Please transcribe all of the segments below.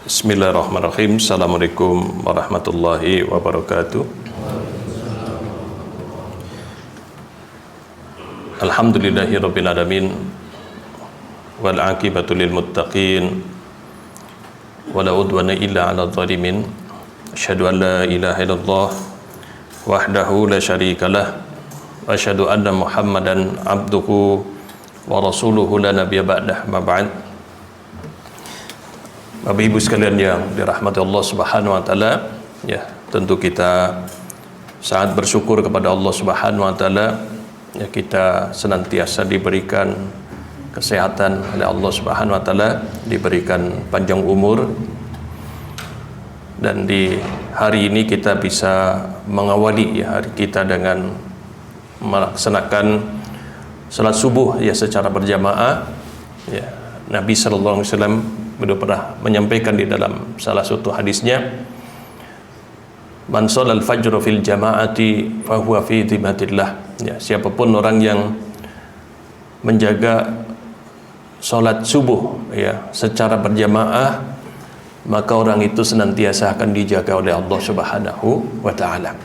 Bismillahirrahmanirrahim. Assalamualaikum warahmatullahi wabarakatuh. Alhamdulillahirabbil alamin wal aqibatu lil muttaqin wala udwana illa 'alal zalimin. Asyhadu an la ilaha illallah wahdahu la syarikalah wa asyhadu anna Muhammadan abduhu wa rasuluhu la nabiyya ba'dah. Ma ba'd. Bapak Ibu sekalian yang dirahmati Allah Subhanahu wa taala, ya, tentu kita sangat bersyukur kepada Allah Subhanahu wa taala, ya, kita senantiasa diberikan kesehatan oleh Allah Subhanahu wa taala, diberikan panjang umur, dan di hari ini kita bisa mengawali, ya, hari kita dengan melaksanakan salat subuh, ya, secara berjamaah. Ya, Nabi sallallahu alaihi wasallam beliau pernah menyampaikan di dalam salah satu hadisnya, man sholal fajr fil jama'ati fa huwa fi dhimmatillah. Ya, siapapun orang yang menjaga salat subuh, ya, secara berjamaah, maka orang itu senantiasa akan dijaga oleh Allah Subhanahu wa taala.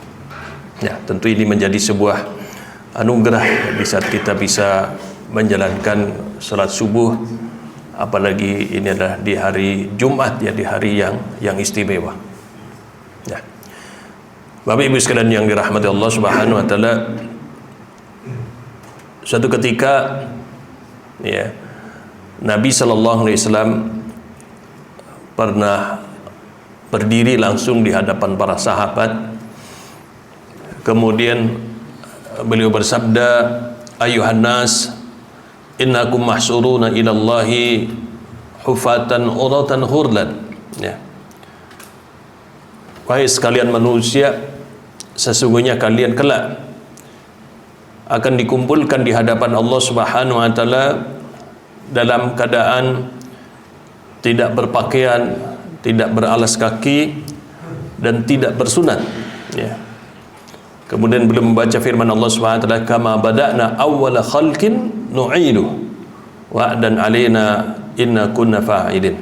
Ya, tentu ini menjadi sebuah anugerah di saat kita bisa menjalankan salat subuh, apalagi ini adalah di hari Jumat, ya, di hari yang istimewa. Ya. Bapak Ibu sekalian yang dirahmati Allah Subhanahu wa taala, suatu ketika, ya, Nabi sallallahu alaihi wasallam pernah berdiri langsung di hadapan para sahabat. Kemudian beliau bersabda, ayuhan nas, innakum mahsuruna ilallahi hufatan uratan hurlan. Ya. Wahai sekalian manusia, sesungguhnya kalian kelak akan dikumpulkan di hadapan Allah Subhanahu wa taala dalam keadaan tidak berpakaian, tidak beralas kaki, dan tidak bersunat. Ya. Kemudian belum membaca firman Allah Subhanahu wa taala, kama bada'na awwala khalqin nu'idu wa'dan 'alaina inna kunna fa'ilin.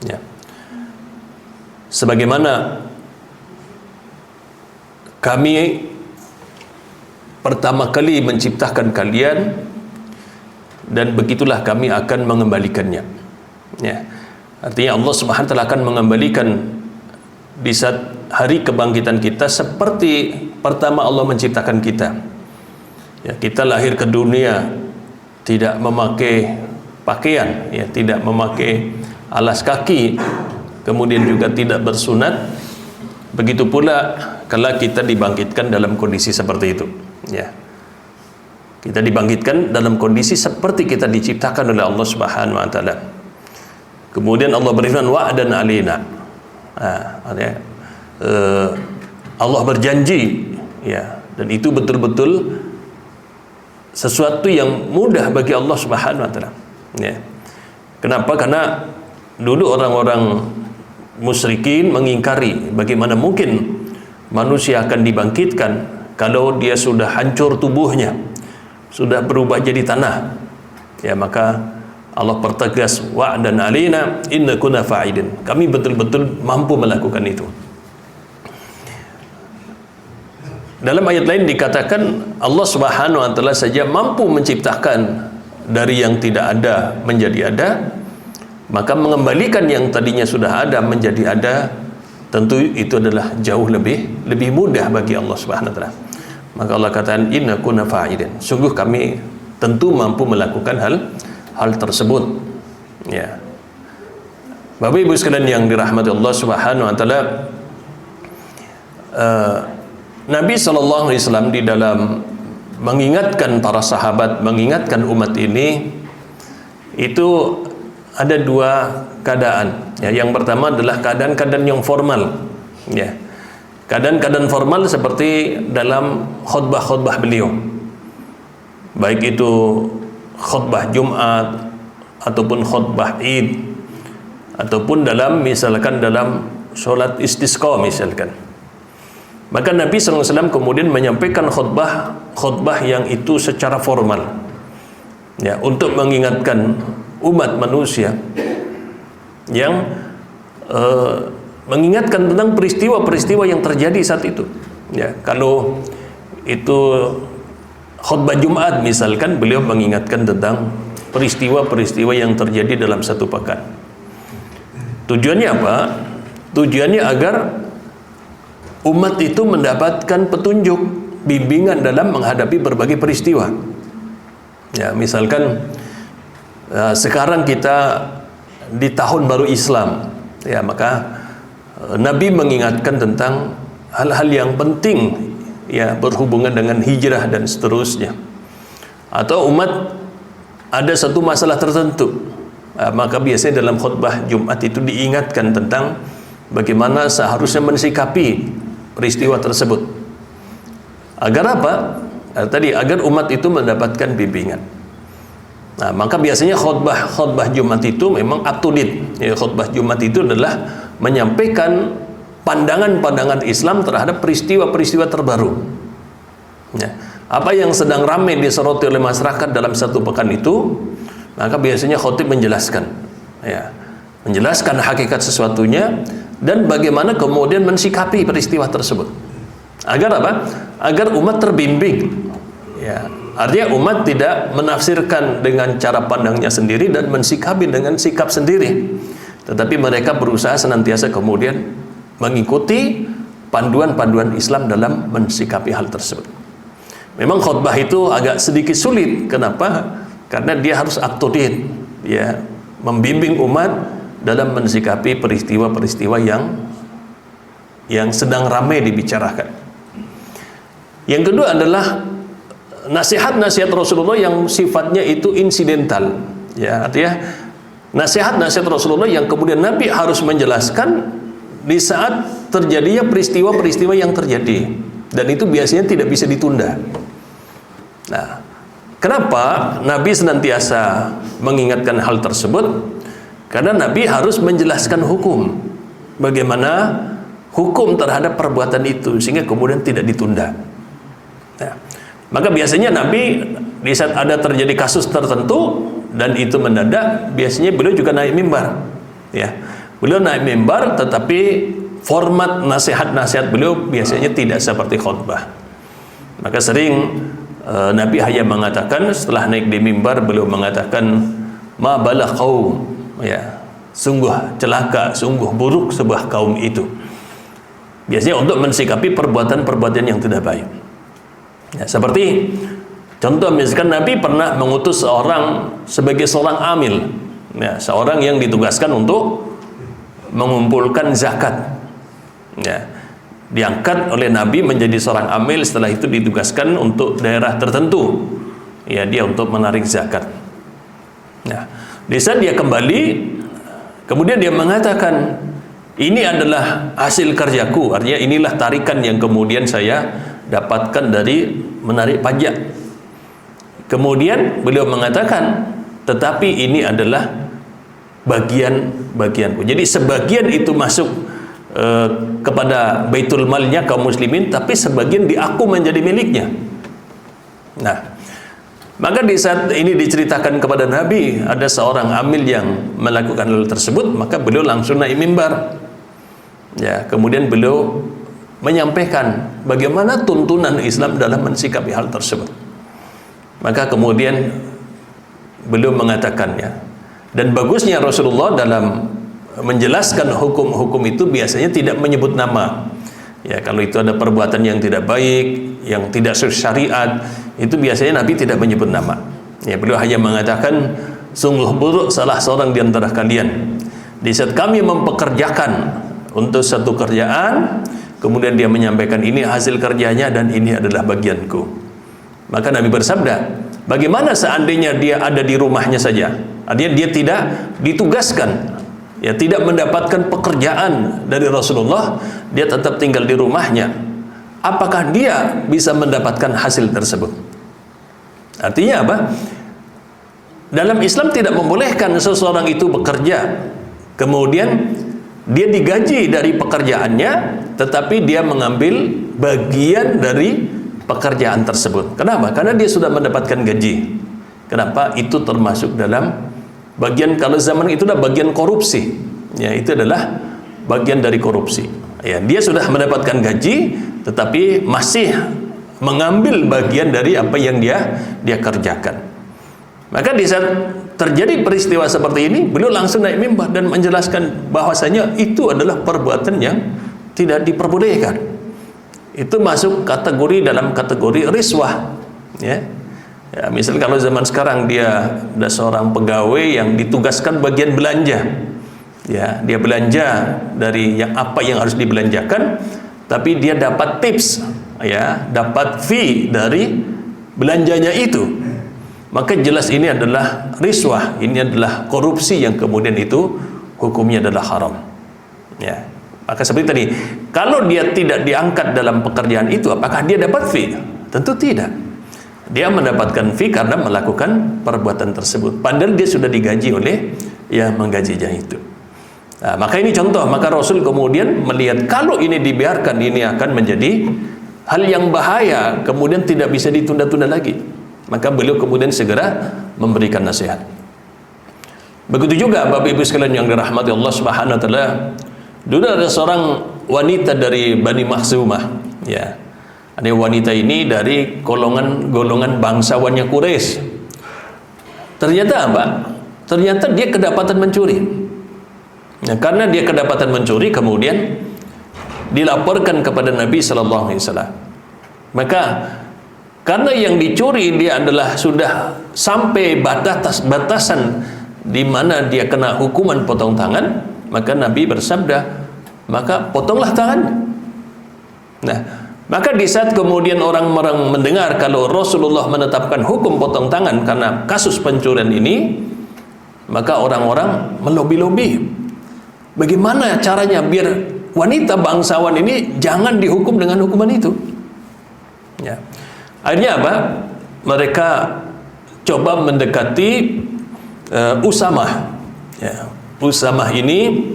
Ya. Sebagaimana kami pertama kali menciptakan kalian, dan begitulah kami akan mengembalikannya. Ya. Artinya Allah Subhanahu wa taala akan mengembalikan di saat hari kebangkitan kita seperti pertama Allah menciptakan kita. Ya, kita lahir ke dunia tidak memakai pakaian, ya, tidak memakai alas kaki, kemudian juga tidak bersunat. Begitu pula kalau kita dibangkitkan dalam kondisi seperti itu. Ya. Kita dibangkitkan dalam kondisi seperti kita diciptakan oleh Allah Subhanahu wa taala. Kemudian Allah berfirman, wa'dan 'alaina. Allah berjanji, ya, dan itu betul-betul sesuatu yang mudah bagi Allah Subhanahu wa taala. Ya. Kenapa? Karena dulu orang-orang musyrikin mengingkari bagaimana mungkin manusia akan dibangkitkan kalau dia sudah hancur tubuhnya, sudah berubah jadi tanah. Ya, maka Allah pertegas, wa'dan 'alaina inna kunna fa'ilin. Kami betul-betul mampu melakukan itu. Dalam ayat lain dikatakan Allah Subhanahu wa taala saja mampu menciptakan dari yang tidak ada menjadi ada, maka mengembalikan yang tadinya sudah ada menjadi ada, tentu itu adalah jauh lebih mudah bagi Allah Subhanahu wa taala. Maka Allah katakan inna kunna fa'ilin. Sungguh kami tentu mampu melakukan hal tersebut. Ya. Bapak Ibu sekalian yang dirahmati Allah Subhanahu wa taala, Nabi sallallahu alaihi wasallam di dalam mengingatkan para sahabat, mengingatkan umat ini, itu ada dua keadaan. Ya, yang pertama adalah keadaan-keadaan yang formal. Ya. Keadaan-keadaan formal seperti dalam khutbah-khutbah beliau. Baik itu khutbah Jumat ataupun khutbah Id, ataupun misalkan dalam sholat istisqa misalkan. Maka Nabi SAW kemudian menyampaikan khutbah yang itu secara formal, ya, untuk mengingatkan umat manusia yang mengingatkan tentang peristiwa-peristiwa yang terjadi saat itu. Ya, kalau itu khutbah Jumat misalkan, beliau mengingatkan tentang peristiwa-peristiwa yang terjadi dalam satu pekan. Tujuannya apa? Tujuannya agar umat itu mendapatkan petunjuk, bimbingan dalam menghadapi berbagai peristiwa. Ya, misalkan sekarang kita di tahun baru Islam, ya, maka Nabi mengingatkan tentang hal-hal yang penting, ya, berhubungan dengan hijrah dan seterusnya. Atau umat ada satu masalah tertentu, maka biasanya dalam khutbah Jumat itu diingatkan tentang bagaimana seharusnya mensikapi peristiwa tersebut. Agar apa? Tadi agar umat itu mendapatkan bimbingan. Nah, maka biasanya khutbah Jumat itu memang up to date. Ya, khutbah Jumat itu adalah menyampaikan pandangan-pandangan Islam terhadap peristiwa-peristiwa terbaru. Ya, apa yang sedang ramai disoroti oleh masyarakat dalam satu pekan itu, maka biasanya khotib menjelaskan, ya, menjelaskan hakikat sesuatunya dan bagaimana kemudian mensikapi peristiwa tersebut. Agar apa? Agar umat terbimbing. Ya, artinya umat tidak menafsirkan dengan cara pandangnya sendiri dan mensikapi dengan sikap sendiri, tetapi mereka berusaha senantiasa kemudian mengikuti panduan-panduan Islam dalam mensikapi hal tersebut. Memang khutbah itu agak sedikit sulit. Kenapa? Karena dia harus up to date, ya, membimbing umat dalam mensikapi peristiwa-peristiwa yang sedang ramai dibicarakan. Yang kedua adalah nasihat-nasihat Rasulullah yang sifatnya itu insidental, ya, artinya nasihat-nasihat Rasulullah yang kemudian Nabi harus menjelaskan di saat terjadinya peristiwa-peristiwa yang terjadi, dan itu biasanya tidak bisa ditunda. Nah, kenapa Nabi senantiasa mengingatkan hal tersebut? Karena Nabi harus menjelaskan hukum, bagaimana hukum terhadap perbuatan itu, sehingga kemudian tidak ditunda. Nah, maka biasanya Nabi di saat ada terjadi kasus tertentu dan itu mendadak, biasanya beliau juga naik mimbar. Ya, beliau naik mimbar, tetapi format nasihat-nasihat beliau biasanya tidak seperti khutbah. Maka sering Nabi hanya mengatakan, setelah naik di mimbar beliau mengatakan, ma balah qaum, ya, sungguh celaka, sungguh buruk sebuah kaum itu. Biasanya untuk mensikapi perbuatan-perbuatan yang tidak baik. Ya, seperti contoh misalkan Nabi pernah mengutus seorang sebagai seorang amil, ya, seorang yang ditugaskan untuk mengumpulkan zakat. Ya, diangkat oleh Nabi menjadi seorang amil, setelah itu ditugaskan untuk daerah tertentu, ya, dia untuk menarik zakat. Nah, di saat dia kembali, kemudian dia mengatakan, ini adalah hasil kerjaku, artinya inilah tarikan yang kemudian saya dapatkan dari menarik pajak. Kemudian beliau mengatakan, tetapi ini adalah bagian-bagianku. Jadi sebagian itu masuk kepada baitul malnya kaum muslimin, tapi sebagian aku menjadi miliknya. Nah, maka di saat ini diceritakan kepada Nabi ada seorang amil yang melakukan hal tersebut, maka beliau langsung naik mimbar. Ya, kemudian beliau menyampaikan bagaimana tuntunan Islam dalam mensikapi hal tersebut. Maka kemudian beliau mengatakannya, dan bagusnya Rasulullah dalam menjelaskan hukum-hukum itu biasanya tidak menyebut nama. Ya, kalau itu ada perbuatan yang tidak baik, yang tidak syariat, itu biasanya Nabi tidak menyebut nama. Ya, beliau hanya mengatakan, sungguh buruk salah seorang di antara kalian di saat kami mempekerjakan untuk satu kerjaan, kemudian dia menyampaikan ini hasil kerjanya dan ini adalah bagianku. Maka Nabi bersabda, bagaimana seandainya dia ada di rumahnya saja? Artinya dia tidak ditugaskan, ya, tidak mendapatkan pekerjaan dari Rasulullah, dia tetap tinggal di rumahnya. Apakah dia bisa mendapatkan hasil tersebut? Artinya apa? Dalam Islam tidak membolehkan seseorang itu bekerja, kemudian dia digaji dari pekerjaannya, tetapi dia mengambil bagian dari pekerjaan tersebut. Kenapa? Karena dia sudah mendapatkan gaji. Kenapa? Itu termasuk dalam bagian, kalau zaman itu adalah bagian korupsi. Ya, itu adalah bagian dari korupsi. Ya, dia sudah mendapatkan gaji, tetapi masih mengambil bagian dari apa yang dia kerjakan. Maka di saat terjadi peristiwa seperti ini, beliau langsung naik mimbar dan menjelaskan bahwasanya itu adalah perbuatan yang tidak diperbolehkan. Itu masuk kategori dalam kategori riswah. Ya, misal kalau zaman sekarang dia ada seorang pegawai yang ditugaskan bagian belanja. Ya, dia belanja dari apa yang harus dibelanjakan, tapi dia dapat tips, ya, dapat fee dari belanjanya itu. Maka jelas ini adalah riswah, ini adalah korupsi yang kemudian itu hukumnya adalah haram. Ya, maka seperti tadi, kalau dia tidak diangkat dalam pekerjaan itu, apakah dia dapat fee? Tentu tidak. Dia mendapatkan fee karena melakukan perbuatan tersebut, padahal dia sudah digaji oleh yang menggajinya itu. Nah, maka ini contoh, maka Rasul kemudian melihat kalau ini dibiarkan, ini akan menjadi hal yang bahaya, kemudian tidak bisa ditunda-tunda lagi. Maka beliau kemudian segera memberikan nasihat. Begitu juga Bapak Ibu sekalian yang dirahmati Allah Subhanahu wa taala, dulu ada seorang wanita dari Bani Makhzumah, ya. Ada wanita ini dari golongan bangsawannya Quraisy. Ternyata apa? Ternyata dia kedapatan mencuri. Nah, karena dia kedapatan mencuri, kemudian dilaporkan kepada Nabi Sallallahu Alaihi Wasallam. Maka karena yang dicuri dia adalah sudah sampai batasan di mana dia kena hukuman potong tangan, maka Nabi bersabda, maka potonglah tangannya. Nah, maka di saat kemudian orang-orang mendengar kalau Rasulullah menetapkan hukum potong tangan karena kasus pencurian ini, maka orang-orang melobi-lobi. Bagaimana caranya biar wanita bangsawan ini jangan dihukum dengan hukuman itu? Ya. Akhirnya apa? Mereka coba mendekati Usamah. Ya. Usamah ini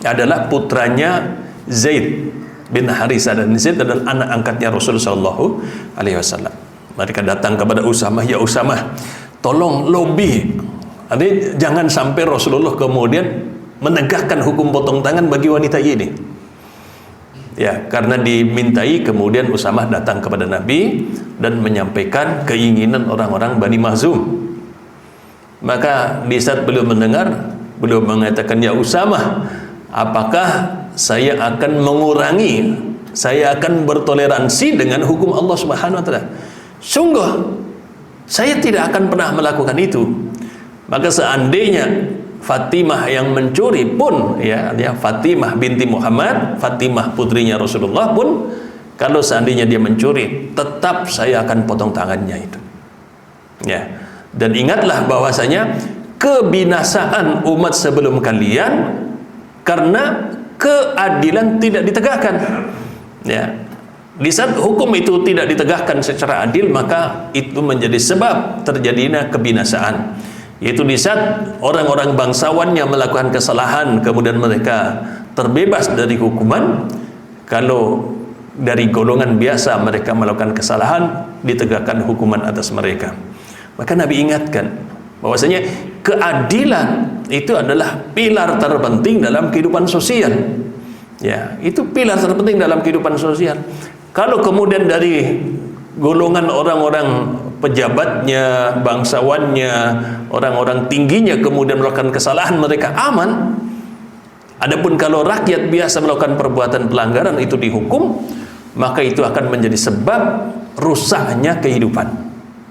adalah putranya Zaid bin Harisah, dan Zaid adalah anak angkatnya Rasulullah Shallallahu Alaihi Wasallam. Mereka datang kepada Usamah, ya Usamah, tolong lobby. Jadi jangan sampai Rasulullah kemudian menegakkan hukum potong tangan bagi wanita ini. Ya, karena dimintai, kemudian Usamah datang kepada Nabi dan menyampaikan keinginan orang-orang Bani Makhzum. Maka di saat beliau mendengar, beliau mengatakan, ya Usamah, apakah saya akan mengurangi, saya akan bertoleransi dengan hukum Allah Subhanahu wa taala? Sungguh saya tidak akan pernah melakukan itu. Maka seandainya Fatimah yang mencuri pun, ya, Fatimah binti Muhammad, Fatimah putrinya Rasulullah pun, kalau seandainya dia mencuri, tetap saya akan potong tangannya itu. Ya. Dan ingatlah bahwasanya kebinasaan umat sebelum kalian karena keadilan tidak ditegakkan. Ya. Di saat hukum itu tidak ditegakkan secara adil, maka itu menjadi sebab terjadinya kebinasaan. Yaitu di saat orang-orang bangsawannya melakukan kesalahan, kemudian mereka terbebas dari hukuman. Kalau dari golongan biasa mereka melakukan kesalahan, ditegakkan hukuman atas mereka. Maka Nabi ingatkan bahwasanya keadilan itu adalah pilar terpenting dalam kehidupan sosial. Ya, itu pilar terpenting dalam kehidupan sosial. Kalau kemudian dari golongan orang-orang pejabatnya, bangsawannya, orang-orang tingginya kemudian melakukan kesalahan, mereka aman. Adapun kalau rakyat biasa melakukan perbuatan pelanggaran itu dihukum, maka itu akan menjadi sebab rusaknya kehidupan.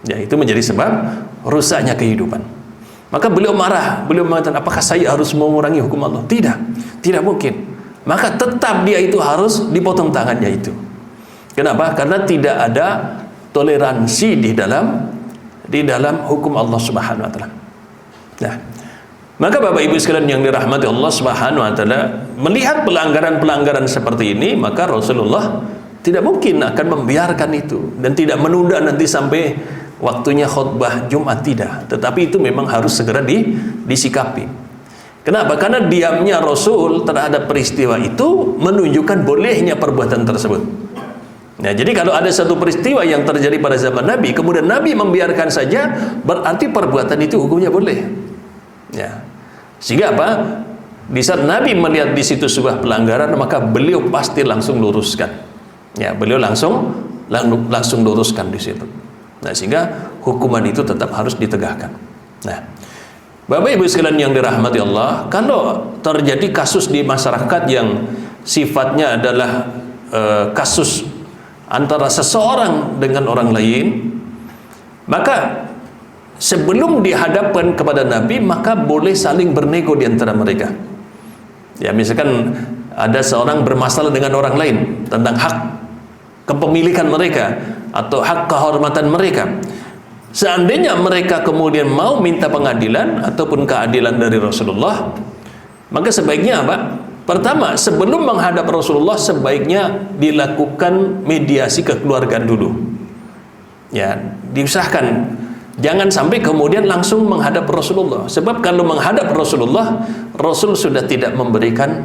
Ya, itu menjadi sebab rusaknya kehidupan. Maka beliau marah, beliau mengatakan, apakah saya harus mengurangi hukum Allah? Tidak, tidak mungkin. Maka tetap dia itu harus dipotong tangannya itu. Kenapa? Karena tidak ada toleransi di dalam hukum Allah Subhanahu wa taala. Nah, maka Bapak Ibu sekalian yang dirahmati Allah Subhanahu wa taala, melihat pelanggaran-pelanggaran seperti ini, maka Rasulullah tidak mungkin akan membiarkan itu dan tidak menunda nanti sampai waktunya khutbah Jumat, tidak. Tetapi itu memang harus segera disikapi. Kenapa? Karena diamnya Rasul terhadap peristiwa itu menunjukkan bolehnya perbuatan tersebut. Nah, jadi kalau ada satu peristiwa yang terjadi pada zaman Nabi, kemudian Nabi membiarkan saja, berarti perbuatan itu hukumnya boleh. Ya. Sehingga apa? Di saat Nabi melihat di situ sebuah pelanggaran, maka beliau pasti langsung luruskan. Ya, beliau langsung luruskan di situ. Nah, sehingga hukuman itu tetap harus ditegakkan. Nah, Bapak Ibu sekalian yang dirahmati Allah, kalau terjadi kasus di masyarakat yang sifatnya adalah kasus antara seseorang dengan orang lain, maka sebelum dihadapkan kepada Nabi, maka boleh saling bernego di antara mereka. Ya, misalkan ada seorang bermasalah dengan orang lain tentang hak kepemilikan mereka atau hak kehormatan mereka. Seandainya mereka kemudian mau minta pengadilan ataupun keadilan dari Rasulullah, maka sebaiknya apa? Pertama, sebelum menghadap Rasulullah, sebaiknya dilakukan mediasi kekeluargaan dulu. Ya, diusahakan jangan sampai kemudian langsung menghadap Rasulullah. Sebab kalau menghadap Rasulullah, Rasul sudah tidak memberikan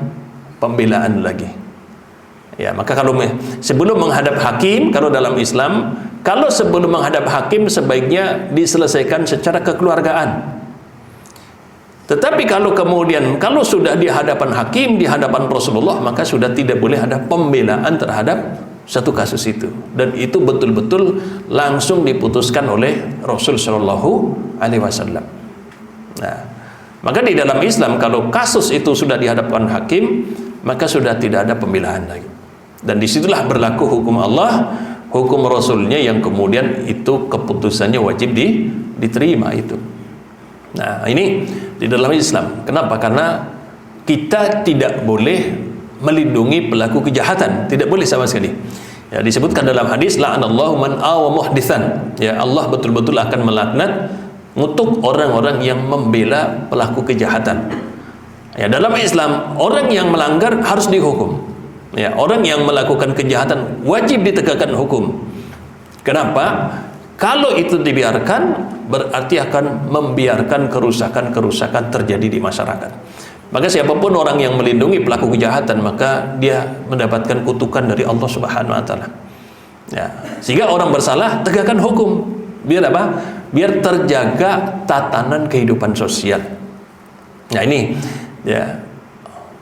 pembelaan lagi. Ya, maka kalau sebelum menghadap hakim, kalau dalam Islam, kalau sebelum menghadap hakim sebaiknya diselesaikan secara kekeluargaan. Tetapi kalau kemudian kalau sudah di hadapan hakim, di hadapan Rasulullah, maka sudah tidak boleh ada pembelaan terhadap satu kasus itu, dan itu betul-betul langsung diputuskan oleh Rasul Shallallahu Alaihi Wasallam. Nah, maka di dalam Islam kalau kasus itu sudah di hadapan hakim, maka sudah tidak ada pembelaan lagi, dan disitulah berlaku hukum Allah, hukum Rasulnya yang kemudian itu keputusannya wajib diterima itu. Nah, ini di dalam Islam. Kenapa? Karena kita tidak boleh melindungi pelaku kejahatan, tidak boleh sama sekali. Ya, disebutkan dalam hadis, la'anallahu man awa muhditsan. Ya, Allah betul-betul akan melaknat, ngutuk orang-orang yang membela pelaku kejahatan. Ya, dalam Islam orang yang melanggar harus dihukum. Ya, orang yang melakukan kejahatan wajib ditegakkan hukum. Kenapa? Kalau itu dibiarkan, berarti akan membiarkan kerusakan-kerusakan terjadi di masyarakat. Maka siapapun orang yang melindungi pelaku kejahatan, maka dia mendapatkan kutukan dari Allah Subhanahu wa taala. Ya, sehingga orang bersalah tegakkan hukum. Biar apa? Biar terjaga tatanan kehidupan sosial. Nah, ini ya.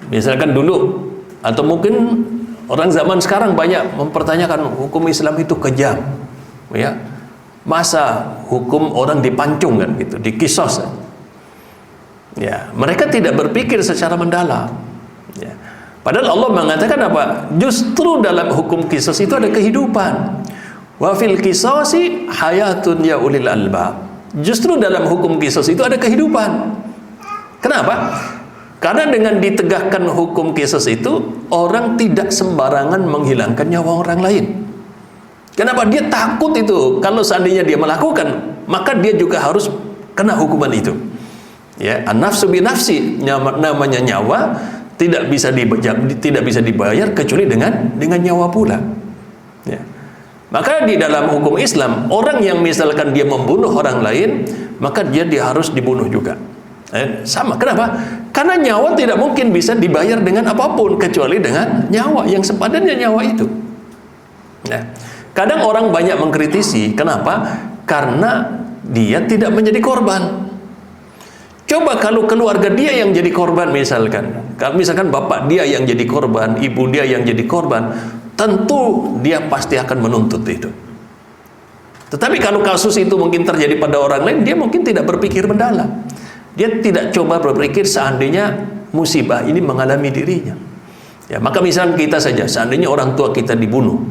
Misalkan dulu atau mungkin orang zaman sekarang banyak mempertanyakan hukum Islam itu kejam. Ya. Masa hukum orang dipancung kan gitu, dikisos. Ya, mereka tidak berpikir secara mendalam. Ya. Padahal Allah mengatakan apa? Justru dalam hukum kisos itu ada kehidupan. Wa fil qisasi hayatun ya ulil albab. Justru dalam hukum kisos itu ada kehidupan. Kenapa? Karena dengan ditegakkan hukum kisos itu, orang tidak sembarangan menghilangkan nyawa orang lain. Kenapa? Dia takut itu. Kalau seandainya dia melakukan, maka dia juga harus kena hukuman itu. Ya, an-nafsu binafsi, namanya nyawa tidak bisa dibayar kecuali dengan nyawa pula. Ya. Maka di dalam hukum Islam, orang yang misalkan dia membunuh orang lain, maka dia harus dibunuh juga. Sama. Kenapa? Karena nyawa tidak mungkin bisa dibayar dengan apapun kecuali dengan nyawa yang sepadannya nyawa itu. Nah, kadang orang banyak mengkritisi, kenapa? Karena dia tidak menjadi korban. Coba kalau keluarga dia yang jadi korban, kalau misalkan bapak dia yang jadi korban, ibu dia yang jadi korban, tentu dia pasti akan menuntut itu. Tetapi kalau kasus itu mungkin terjadi pada orang lain, dia mungkin tidak berpikir mendalam. Dia tidak coba berpikir seandainya musibah ini mengalami dirinya. Ya, maka misalnya kita saja, seandainya orang tua kita dibunuh,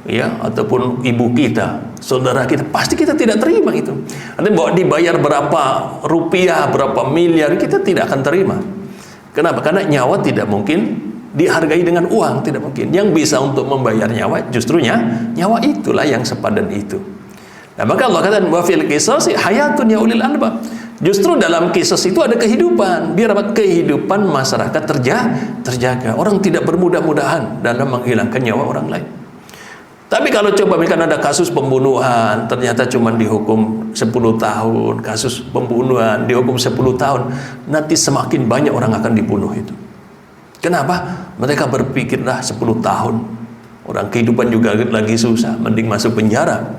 ya, ataupun ibu kita, saudara kita, pasti kita tidak terima itu. Nanti bahwa dibayar berapa rupiah, berapa miliar, kita tidak akan terima. Kenapa? Karena nyawa tidak mungkin dihargai dengan uang, tidak mungkin. Yang bisa untuk membayar nyawa, justru nyawa itulah yang sepadan itu. Nah, maka Allah katakan wa fil qisasi hayatun ya ulil albab. Justru dalam kisos itu ada kehidupan. Biar apa? Kehidupan masyarakat terjaga. Orang tidak bermudah-mudahan dalam menghilangkan nyawa orang lain. Tapi kalau coba misalkan ada kasus pembunuhan, ternyata cuma dihukum 10 tahun, kasus pembunuhan dihukum 10 tahun, nanti semakin banyak orang akan dibunuh itu. Kenapa? Mereka berpikirlah 10 tahun. Orang kehidupan juga lagi susah, mending masuk penjara.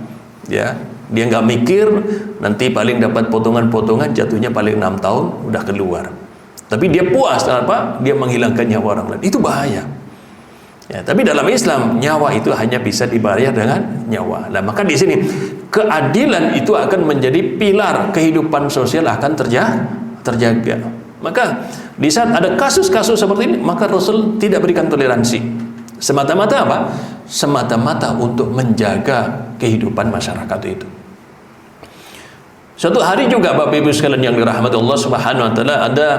Ya, dia nggak mikir, nanti paling dapat potongan-potongan, jatuhnya paling 6 tahun udah keluar. tapi dia puas tanpa dia menghilangkan nyawa orang lain. Itu bahaya. Ya, tapi dalam Islam nyawa itu hanya bisa dibayar dengan nyawa. Nah, maka di sini keadilan itu akan menjadi pilar kehidupan sosial akan terjaga. Maka di saat ada kasus-kasus seperti ini, maka Rasul tidak berikan toleransi. Semata-mata apa? Semata-mata untuk menjaga kehidupan masyarakat itu. Suatu hari juga Bapak Ibu sekalian yang dirahmati Allah Subhanahu wa taala, ada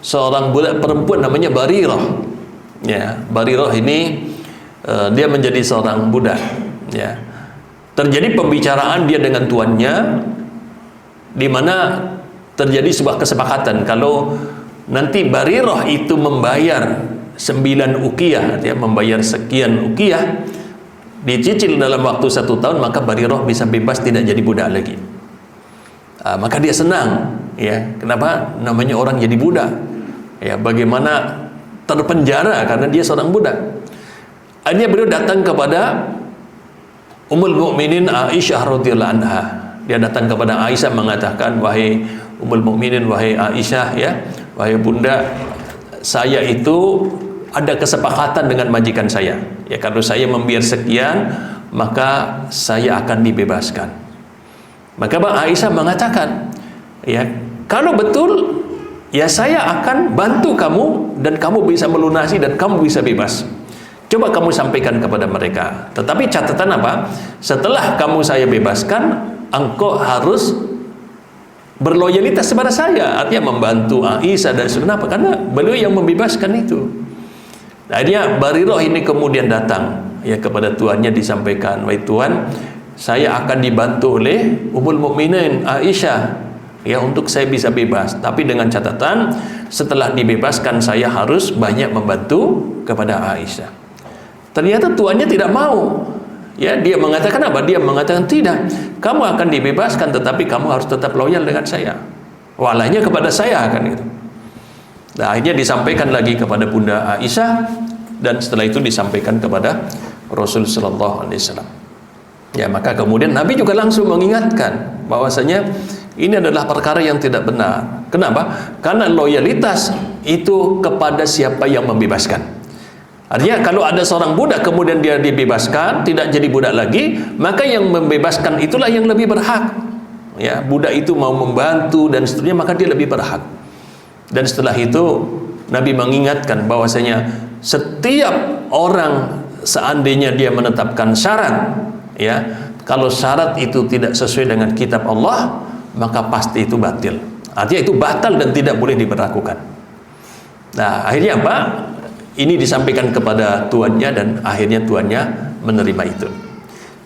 seorang budak perempuan namanya Barirah. Ya, Barirah ini dia menjadi seorang budak, ya. Terjadi pembicaraan dia dengan tuannya, di mana terjadi sebuah kesepakatan kalau nanti Barirah itu membayar 9 uqiyah, dia membayar sekian uqiyah, dicicil dalam waktu 1 tahun, maka Barirah bisa bebas, tidak jadi budak lagi. Maka dia senang, ya. Kenapa? Namanya orang jadi budak, ya. Bagaimana terpenjara karena dia seorang budak. Akhirnya beliau datang kepada Ummul Mukminin Aisyah radhiyallahu anha. Dia datang kepada Aisyah mengatakan, wahai Ummul Mukminin, wahai Aisyah, ya, wahai bunda, saya itu ada kesepakatan dengan majikan saya. Ya, kalau saya membayar sekian, maka saya akan dibebaskan. Maka Aisyah mengatakan, ya, kalau betul, ya saya akan bantu kamu dan kamu bisa melunasi dan kamu bisa bebas. Coba kamu sampaikan kepada mereka. Tetapi catatan apa? Setelah kamu saya bebaskan, engkau harus berloyalitas kepada saya. Artinya membantu Aisyah dan sebagainya. Karena beliau yang membebaskan itu. Akhirnya Barirah ini kemudian datang, ya, kepada tuannya disampaikan, wahai tuan, saya akan dibantu oleh Ummul Mukminin Aisyah, ya, untuk saya bisa bebas. Tapi dengan catatan, setelah dibebaskan saya harus banyak membantu kepada Aisyah. Ternyata tuannya tidak mau. Ya, dia mengatakan apa? Dia mengatakan tidak. Kamu akan dibebaskan, tetapi kamu harus tetap loyal dengan saya. Walanya kepada saya akan gitu. Nah, akhirnya disampaikan lagi kepada Bunda Aisyah, dan setelah itu disampaikan kepada Rasul sallallahu alaihi wasallam. Ya, maka kemudian Nabi juga langsung mengingatkan bahwasanya ini adalah perkara yang tidak benar. Kenapa? Karena loyalitas itu kepada siapa yang membebaskan. Artinya kalau ada seorang budak kemudian dia dibebaskan, tidak jadi budak lagi, maka yang membebaskan itulah yang lebih berhak. Ya, budak itu mau membantu dan seterusnya, maka dia lebih berhak. Dan setelah itu Nabi mengingatkan bahwasanya setiap orang seandainya dia menetapkan syarat, ya, kalau syarat itu tidak sesuai dengan kitab Allah, maka pasti itu batil. Artinya itu batal dan tidak boleh diberlakukan. Nah, akhirnya apa? Ini disampaikan kepada tuannya dan akhirnya tuannya menerima itu.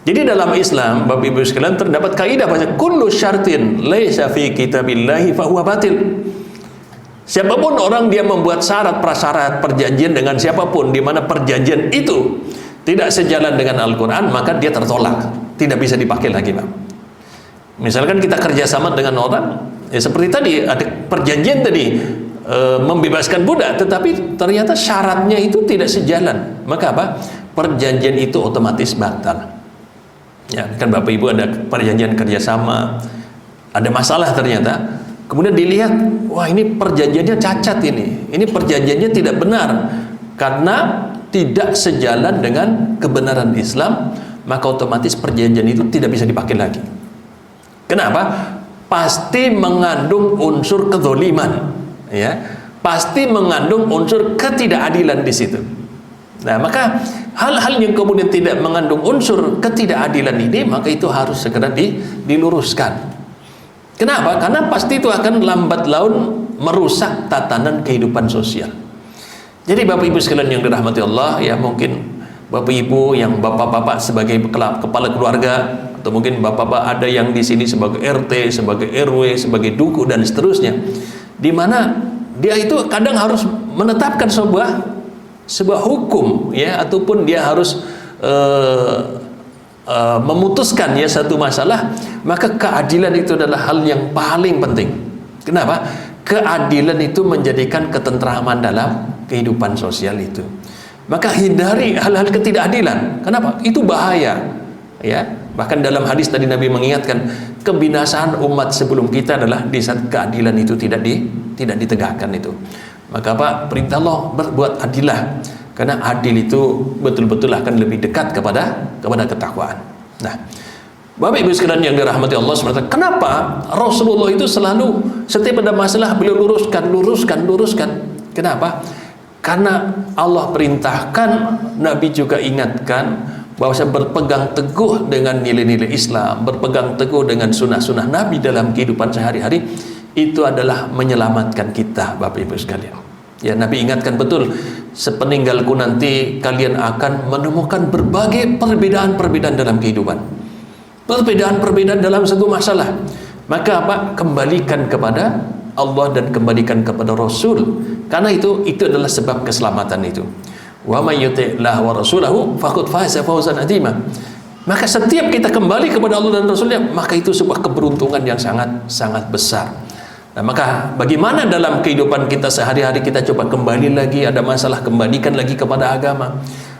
Jadi dalam Islam, Bapak Ibu sekalian, terdapat kaidah bahwa kullu syartin laisa fi kitabillahi fa huwa batil. Siapapun orang dia membuat syarat prasyarat perjanjian dengan siapapun, di mana perjanjian itu tidak sejalan dengan Al-Quran, maka dia tertolak, tidak bisa dipakai lagi, Pak. Misalkan kita kerjasama dengan orang, ya seperti tadi ada perjanjian tadi, membebaskan budak, tetapi ternyata syaratnya itu tidak sejalan, maka apa? Perjanjian itu otomatis batal. Ya, kan Bapak Ibu ada perjanjian kerjasama, ada masalah ternyata, kemudian dilihat, wah ini perjanjiannya cacat ini perjanjiannya tidak benar, karena tidak sejalan dengan kebenaran Islam, maka otomatis perjanjian itu tidak bisa dipakai lagi. Kenapa? Pasti mengandung unsur kezaliman, ya, pasti mengandung unsur ketidakadilan di situ. Nah, maka hal-hal yang kemudian tidak mengandung unsur ketidakadilan ini, maka itu harus segera diluruskan. Kenapa? Karena pasti itu akan lambat laun merusak tatanan kehidupan sosial. Jadi Bapak Ibu sekalian yang dirahmati Allah, ya, mungkin Bapak Ibu yang bapak-bapak sebagai kepala keluarga, atau mungkin bapak-bapak ada yang di sini sebagai RT, sebagai RW, sebagai duku dan seterusnya, di mana dia itu kadang harus menetapkan sebuah hukum, ya, ataupun dia harus memutuskan, ya, satu masalah, maka keadilan itu adalah hal yang paling penting. Kenapa? Keadilan itu menjadikan ketentraman dalam kehidupan sosial itu. Maka hindari hal-hal ketidakadilan. Kenapa? Itu bahaya, ya. Bahkan dalam hadis tadi Nabi mengingatkan, kebinasaan umat sebelum kita adalah di saat keadilan itu tidak tidak ditegakkan itu. Maka apa? Perintah Allah berbuat adillah, karena adil itu betul-betul akan lebih dekat kepada ketakwaan. Nah, Bapak Ibu sekalian yang dirahmati Allah SWT, kenapa Rasulullah itu selalu setiap ada masalah beliau luruskan? Kenapa? Karena Allah perintahkan, Nabi juga ingatkan bahwa saya berpegang teguh dengan nilai-nilai Islam, berpegang teguh dengan sunnah-sunnah Nabi dalam kehidupan sehari-hari, itu adalah menyelamatkan kita, Bapak Ibu sekalian. Ya, Nabi ingatkan betul, sepeninggalku nanti kalian akan menemukan berbagai perbedaan-perbedaan dalam kehidupan. Perbedaan-perbedaan dalam satu masalah. Maka apa? Kembalikan kepada Allah dan kembalikan kepada Rasul. Karena itu adalah sebab keselamatan itu. Wa may yuti'illah wa rasulahu faqad faza fawzan 'azima. Maka setiap kita kembali kepada Allah dan Rasulnya, maka itu sebuah keberuntungan yang sangat besar. Nah, maka bagaimana dalam kehidupan kita sehari-hari kita coba kembali lagi, ada masalah kembalikan lagi kepada agama.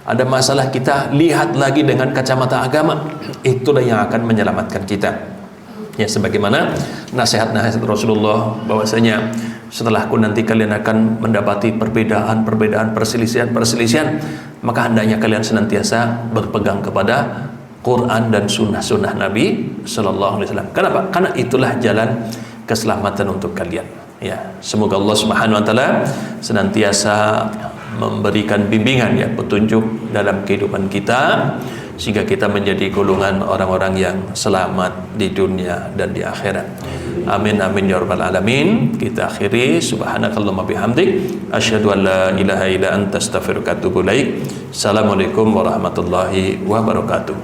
Ada masalah kita lihat lagi dengan kacamata agama, itulah yang akan menyelamatkan kita. Ya, sebagaimana nasihat-nasihat Rasulullah bahwasanya setelahku nanti kalian akan mendapati perbedaan, perselisihan, maka hendaknya kalian senantiasa berpegang kepada Quran dan sunnah Nabi Sallallahu Alaihi Wasallam. Kenapa? Karena itulah jalan keselamatan untuk kalian. Ya, semoga Allah Subhanahu Wa Taala senantiasa memberikan bimbingan, ya, petunjuk dalam kehidupan kita, sehingga kita menjadi golongan orang-orang yang selamat di dunia dan di akhirat. Amin amin ya rabbal alamin. Kita akhiri, subhanakallahumma bihamdik, asyhadu an la ilaha illa anta astaghfiruka wa atubu ilaik. Assalamualaikum warahmatullahi wabarakatuh.